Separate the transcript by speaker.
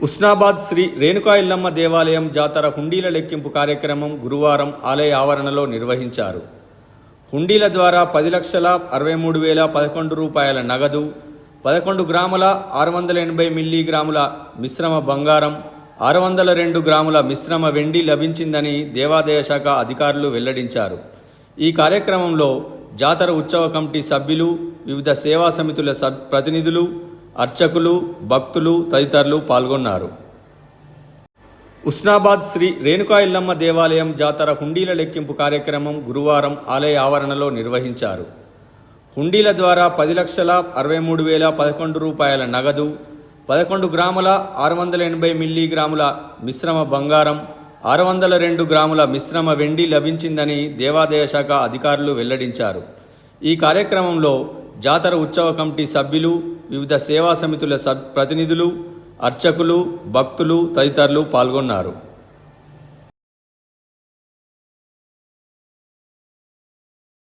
Speaker 1: ఉస్నాబాద్ శ్రీ రేణుకా ఎల్లమ్మ దేవాలయం జాతర హుండీల లెక్కింపు కార్యక్రమం గురువారం ఆలయ ఆవరణలో నిర్వహించారు. హుండీల ద్వారా 10,63,011 రూపాయల నగదు, 11 గ్రాముల 680 మిల్లీగ్రాముల మిశ్రమ బంగారం, 602 గ్రాముల మిశ్రమ వెండి లభించిందని దేవాదాయ శాఖ అధికారులు వెల్లడించారు. ఈ కార్యక్రమంలో జాతర ఉత్సవ కమిటీ సభ్యులు, వివిధ సేవా సమితుల ప్రతినిధులు, అర్చకులు, భక్తులు తదితరులు పాల్గొన్నారు. ఉస్నాబాద్ శ్రీ రేణుకా ఎల్లమ్మ దేవాలయం జాతర హుండీల లెక్కింపు కార్యక్రమం గురువారం ఆలయ ఆవరణలో నిర్వహించారు. హుండీల ద్వారా 10,63,011 రూపాయల నగదు, 11 గ్రాముల 680 మిల్లీగ్రాముల మిశ్రమ బంగారం, 602 గ్రాముల మిశ్రమ వెండి లభించిందని దేవాదాయ శాఖ అధికారులు వెల్లడించారు. ఈ కార్యక్రమంలో జాతర ఉత్సవ కమిటీ సభ్యులు, వివిధ సేవా సమితుల ప్రతినిధులు, అర్చకులు, భక్తులు తదితరులు పాల్గొన్నారు.